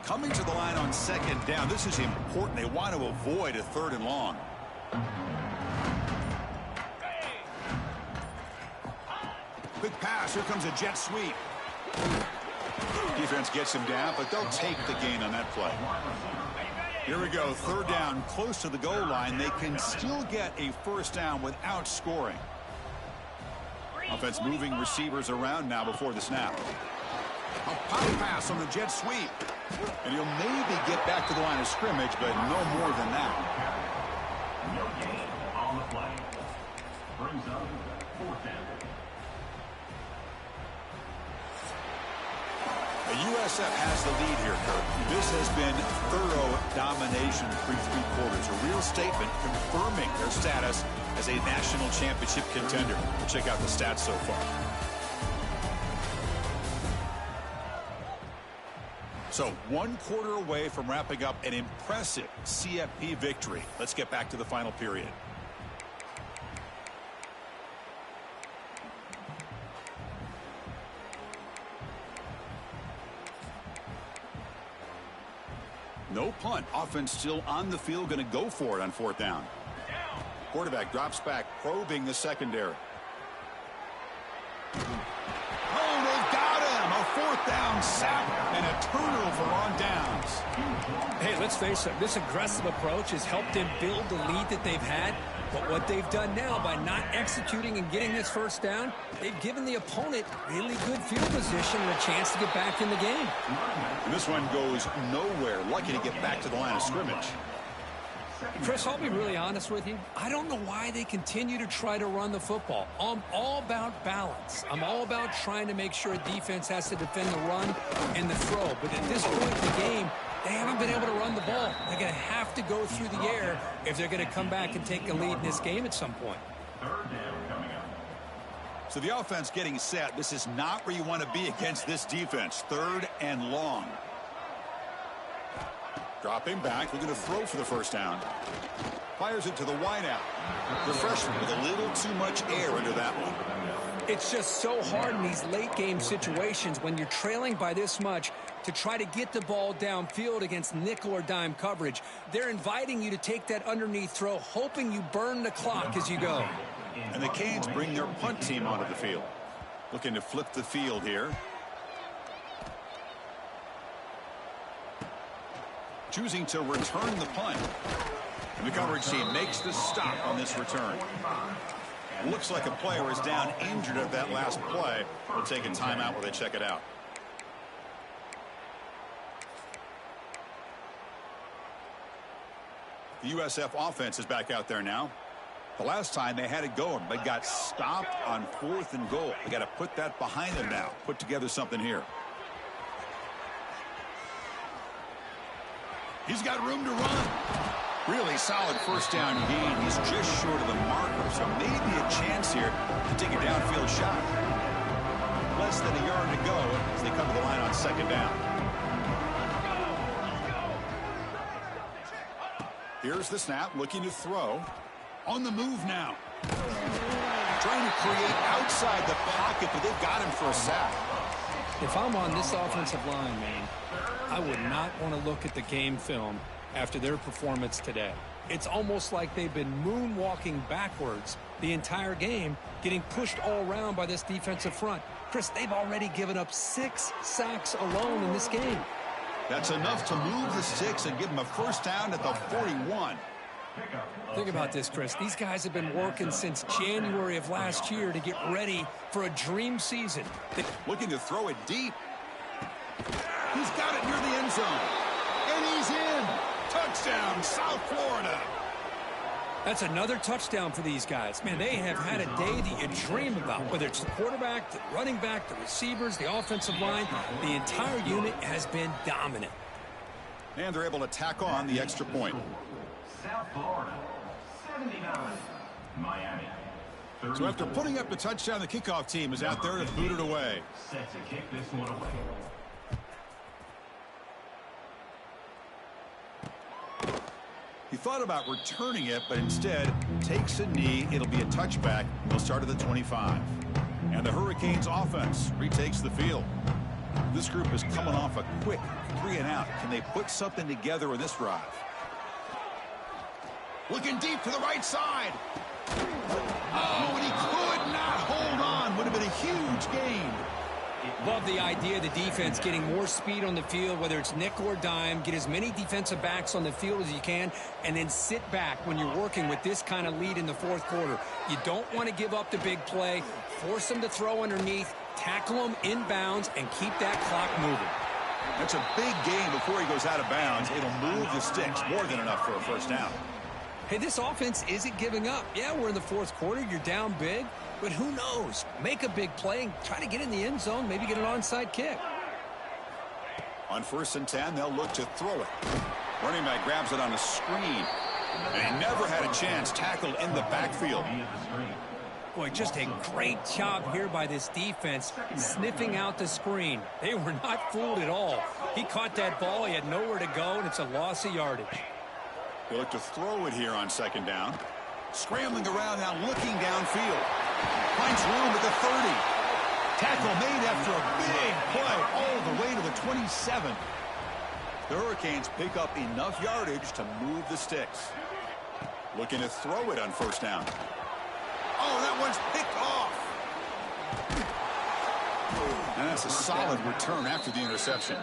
S1: Coming to the line on 2nd down. This is important. They want to avoid a 3rd and long. Quick pass. Here comes a jet sweep. Defense gets him down, but they'll take the gain on that play. Here we go. 3rd down, close to the goal line. They can still get a 1st down without scoring. Offense moving receivers around now before the snap. A pop pass on the jet sweep. And he'll maybe get back to the line of scrimmage, but no more than that.
S3: No gain on the play. Brings up 4th down.
S1: The USF has the lead here, Kurt. This has been thorough domination through 3 quarters. A real statement confirming their status as a national championship contender. We'll check out the stats so far. So 1 quarter away from wrapping up an impressive CFP victory. Let's get back to the final period. No punt. Offense still on the field, going to go for it on 4th down. Quarterback drops back, probing the secondary. Oh, they've got him. A 4th down sack and a turnover on downs.
S2: Hey, let's face it, this aggressive approach has helped them build the lead that they've had. But what they've done now by not executing and getting this 1st down, they've given the opponent really good field position and a chance to get back in the game.
S1: And this one goes nowhere. Lucky to get back to the line of scrimmage.
S2: Chris, I'll be really honest with you. I don't know why they continue to try to run the football. I'm all about balance. I'm all about trying to make sure a defense has to defend the run and the throw. But at this point in the game, they haven't been able to run the ball. They're going to have to go through the air if they're going to come back and take a lead in this game at some point.
S3: Third down coming up.
S1: So the offense getting set. This is not where you want to be against this defense. 3rd and long. Dropping back, looking to throw for the first down. Fires it to the wideout. The freshman with a little too much air under that one.
S2: It's just so hard in these late game situations when you're trailing by this much to try to get the ball downfield against nickel or dime coverage. They're inviting you to take that underneath throw, hoping you burn the clock as you go.
S1: And the Canes bring their punt team onto the field. Looking to flip the field here. Choosing to return the punt. And the coverage team makes the stop on this return. Looks like a player is down injured at that last play. We'll take a timeout while they check it out. The USF offense is back out there now. The last time they had it going, but got stopped on 4th and goal. They got to put that behind them now. Put together something here. He's got room to run. Really solid first down gain. He's just short of the marker, so maybe a chance here to take a downfield shot. Less than a yard to go as they come to the line on 2nd down. Here's the snap, looking to throw. On the move now. Trying to create outside the pocket, but they've got him for a sack.
S2: If I'm on this offensive line, man, I would not want to look at the game film after their performance today. It's almost like they've been moonwalking backwards the entire game, getting pushed all around by this defensive front. Chris, they've already given up 6 sacks alone in this game.
S1: That's enough to move the sticks and give them a first down at the 41.
S2: Think about this, Chris. These guys have been working since January of last year to get ready for a dream season.
S1: Looking to throw it deep. He's got it near the end zone. And he's in. Touchdown, South Florida.
S2: That's another touchdown for these guys. Man, they have had a day that you dream about, whether it's the quarterback, the running back, the receivers, the offensive line. The entire unit has been dominant.
S1: And they're able to tack on the extra point.
S3: South Florida, 79. Miami.
S1: So after putting up the touchdown, the kickoff team is out there to boot it away.
S3: Set to kick this one away.
S1: He thought about returning it, but instead takes a knee. It'll be a touchback. They'll start at the 25. And the Hurricanes offense retakes the field. This group is coming off a quick 3-and-out. Can they put something together in this drive? Looking deep to the right side. Oh, and he could not hold on. Would have been a huge gain.
S2: Love the idea of the defense getting more speed on the field, whether it's nickel or dime, get as many defensive backs on the field as you can, and then sit back when you're working with this kind of lead in the 4th quarter. You don't want to give up the big play, force them to throw underneath, tackle them inbounds, and keep that clock moving.
S1: That's a big gain before he goes out of bounds. It'll move the sticks, more than enough for a first down.
S2: Hey, this offense isn't giving up. Yeah, we're in the 4th quarter. You're down big. But who knows? Make a big play and try to get in the end zone, maybe get an onside kick.
S1: On 1st and 10, they'll look to throw it. Running back grabs it on a screen. And he never had a chance tackled in the backfield.
S2: Boy, just a great job here by this defense, sniffing out the screen. They were not fooled at all. He caught that ball. He had nowhere to go, and it's a loss of yardage.
S1: They look to throw it here on 2nd down. Scrambling around now, looking downfield. Finds room at the 30. Tackle made after a big play all the way to the 27. The Hurricanes pick up enough yardage to move the sticks. Looking to throw it on 1st down. Oh, that one's picked off. And that's a solid return after the interception.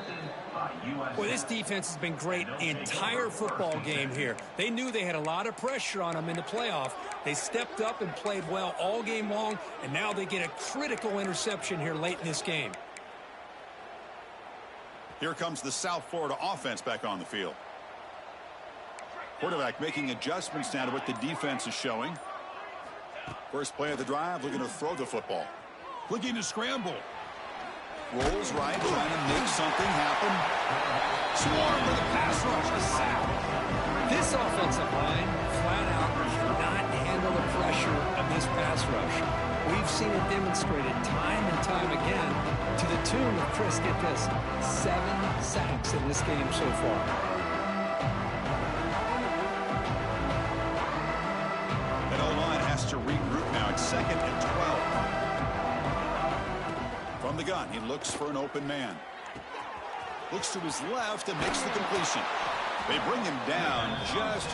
S2: Boy, this defense has been great the entire football game here. They knew they had a lot of pressure on them in the playoff. They stepped up and played well all game long, and now they get a critical interception here late in this game.
S1: Here comes the South Florida offense back on the field. Quarterback making adjustments now to what the defense is showing. First play of the drive, looking to throw the football. Looking to scramble. Rolls right, trying to make something happen. Swarm for the pass rush. A sack.
S2: This offensive line, flat out, cannot handle the pressure of this pass rush. We've seen it demonstrated time and time again to the tune of, Chris, get this, 7 sacks in this game so far.
S1: That O-line has to regroup now. It's 2nd and 12. From the gun, he looks for an open man. Looks to his left and makes the completion. They bring him down just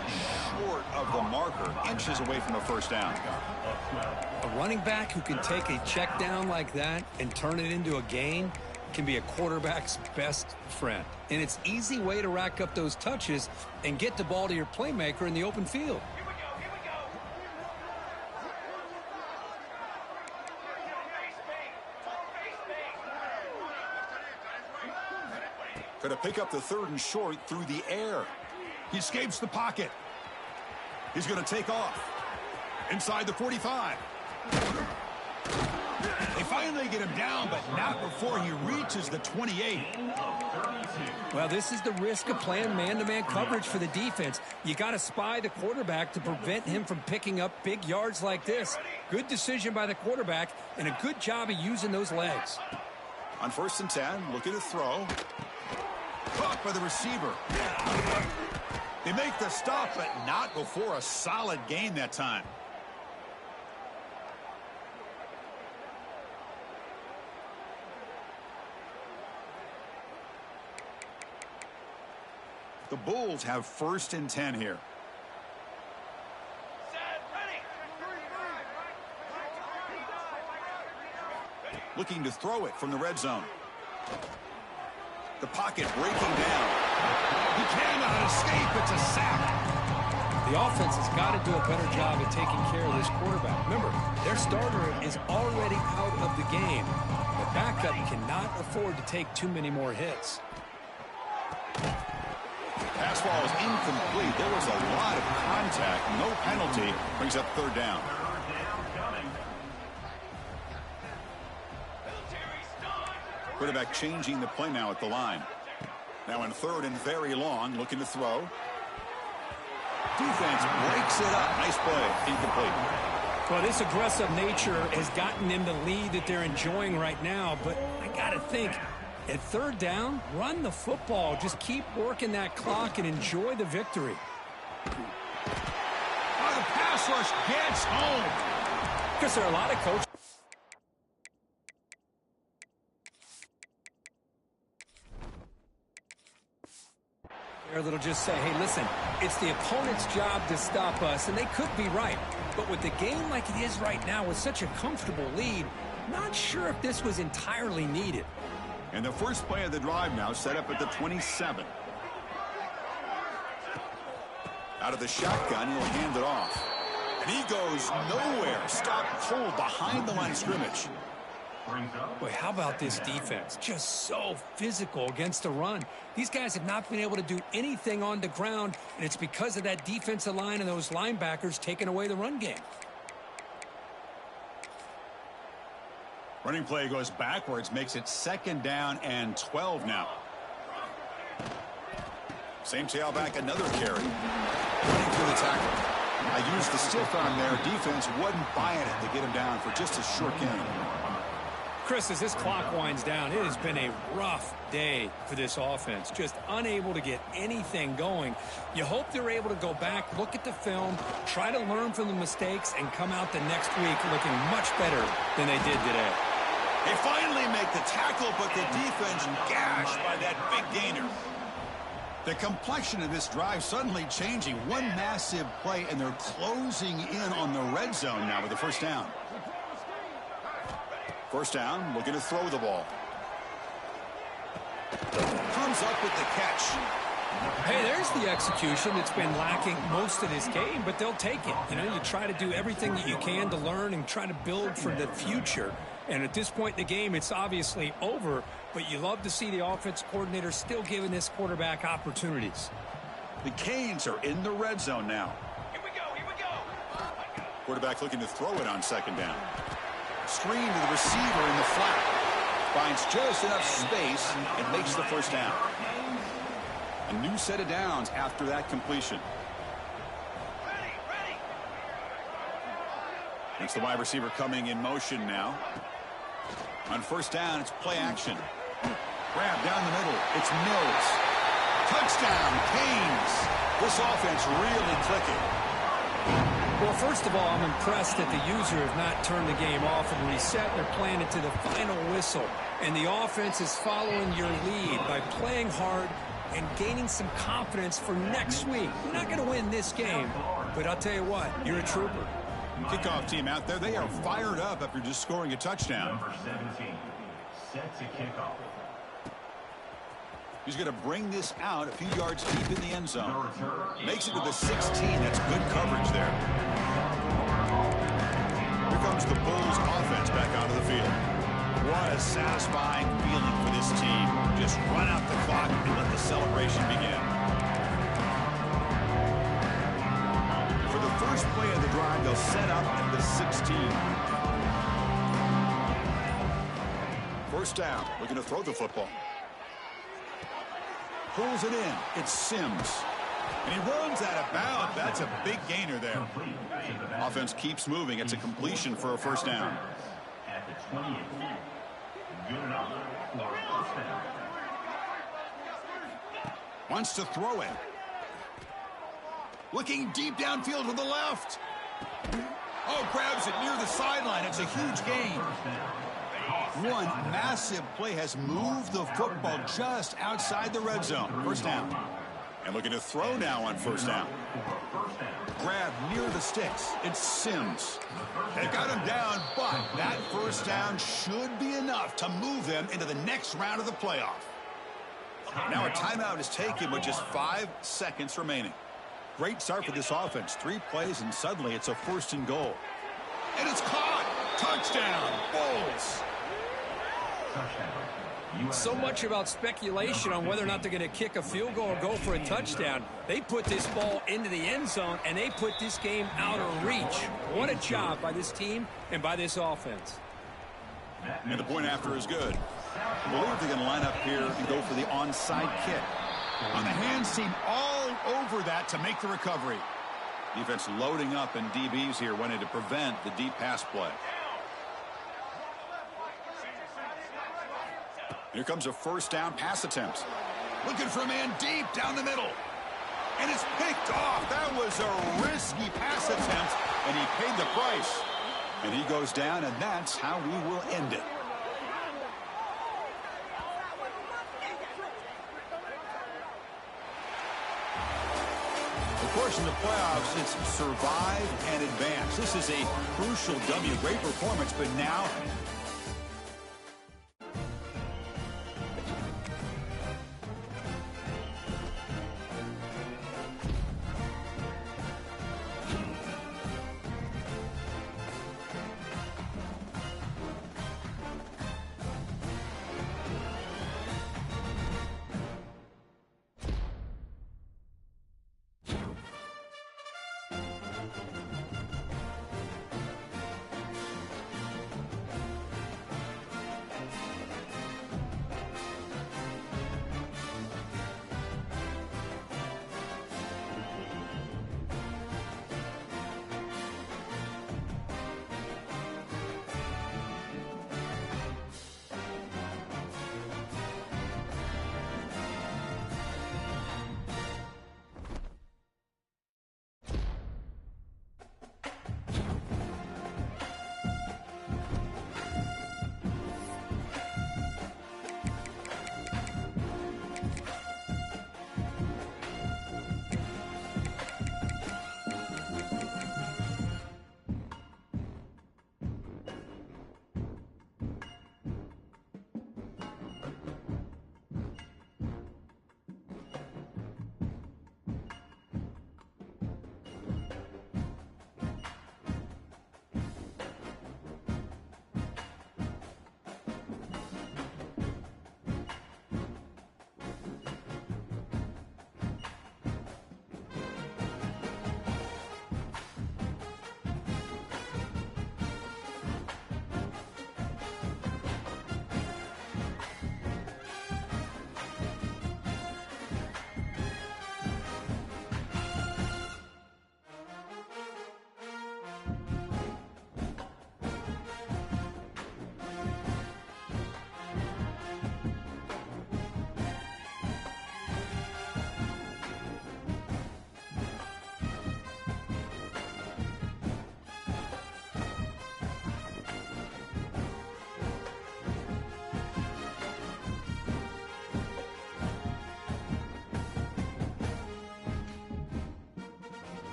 S1: short of the marker, inches away from a first down.
S2: A running back who can take a check down like that and turn it into a gain can be a quarterback's best friend. And it's an easy way to rack up those touches and get the ball to your playmaker in the open field.
S1: Going to pick up the 3rd and short through the air. He escapes the pocket. He's going to take off. Inside the 45. They finally get him down, but not before he reaches the 28.
S2: Well, this is the risk of playing man-to-man coverage for the defense. You got to spy the quarterback to prevent him from picking up big yards like this. Good decision by the quarterback and a good job of using those legs.
S1: On 1st and 10, looking to throw. Caught by the receiver. They make the stop, but not before a solid gain that time. The Bulls have 1st and 10 here. Looking to throw it from the red zone. The pocket breaking down. He cannot escape. It's a sack.
S2: The offense has got to do a better job of taking care of this quarterback. Remember, their starter is already out of the game. The backup cannot afford to take too many more hits.
S1: Pass ball is incomplete. There was a lot of contact. No penalty. Brings up 3rd down. Quarterback changing the play now at the line. Now in 3rd and very long, looking to throw. Defense breaks it up. Nice play. Incomplete.
S2: Well, this aggressive nature has gotten them the lead that they're enjoying right now, but I got to think, at 3rd down, run the football. Just keep working that clock and enjoy the victory.
S1: Oh, the pass rush gets home.
S2: Because there are a lot of coaches that'll just say, hey, listen, it's the opponent's job to stop us, and they could be right. But with the game like it is right now with such a comfortable lead, not sure if this was entirely needed.
S1: And the first play of the drive now set up at the 27. Out of the shotgun, he'll hand it off. And he goes nowhere. Stop cold behind the line of scrimmage.
S2: Boy, how about this defense? Just so physical against the run. These guys have not been able to do anything on the ground, and it's because of that defensive line and those linebackers taking away the run game.
S1: Running play goes backwards, makes it 2nd down and 12 now. Same tailback, another carry. Running through the tackle. I used the stiff arm there. Defense wasn't buying it to get him down for just a short gain.
S2: Chris, as this clock winds down, it has been a rough day for this offense. Just unable to get anything going. You hope they're able to go back, look at the film, try to learn from the mistakes, and come out the next week looking much better than they did today.
S1: They finally make the tackle, but the defense gashed by that big gainer. The complexion of this drive suddenly changing. One massive play, and they're closing in on the red zone now with the first down. First down, looking to throw the ball. Comes up with the catch.
S2: Hey, there's the execution that's been lacking most of this game, but they'll take it. You know, you try to do everything that you can to learn and try to build for the future. And at this point in the game, it's obviously over, but you love to see the offense coordinator still giving this quarterback opportunities.
S1: The Canes are in the red zone now.
S5: Here we go, here we go.
S1: Quarterback looking to throw it on 2nd down. Screen to the receiver in the flat. Finds just enough space and makes the first down. A new set of downs after that completion. It's the wide receiver coming in motion now. On first down, it's play action. Grab down the middle. It's Mills. Touchdown, Canes. This offense really clicking.
S2: Well, first of all, I'm impressed that the user have not turned the game off and reset. They're playing it to the final whistle. And the offense is following your lead by playing hard and gaining some confidence for next week. You're not going to win this game, but I'll tell you what, you're a trooper.
S1: Kickoff team out there, they are fired up after just scoring a touchdown.
S3: Number 17 sets a kickoff.
S1: He's going to bring this out a few yards deep in the end zone. Makes it to the 16. That's good coverage there. Here comes the Bulls offense back onto the field. What a satisfying feeling for this team. Just run out the clock and let the celebration begin. For the first play of the drive, they'll set up at the 16. First down. Looking to throw the football. Pulls it in. It's Sims. And he runs out of bounds. That's a big gainer there. Offense keeps moving. It's a completion for a first down.
S3: At the 28. Good enough for a first down.
S1: Wants to throw it. Looking deep downfield to the left. Oh, grabs it near the sideline. It's a huge gain. One massive play has moved the football just outside the red zone. First down. And looking to throw now on first down. Grab near the sticks. It's Sims. They've got him down, but that first down should be enough to move them into the next round of the playoff. Now a timeout is taken with just 5 seconds remaining. Great start for this offense. 3 plays, and suddenly it's a first and goal. And it's caught. Touchdown, Bulls.
S2: So much about speculation on whether or not they're going to kick a field goal or go for a touchdown. They put this ball into the end zone, and they put this game out of reach. What a job by this team and by this offense.
S1: And the point after is good. I believe they're going to line up here and go for the onside kick. On the hands team all over that to make the recovery. Defense loading up, and DBs here wanted to prevent the deep pass play. Here comes a first down pass attempt. Looking for a man deep down the middle. And it's picked off. That was a risky pass attempt, and he paid the price. And he goes down, and that's how we will end it. Of course, in the playoffs, it's survive and advance. This is a crucial W. Great performance, but now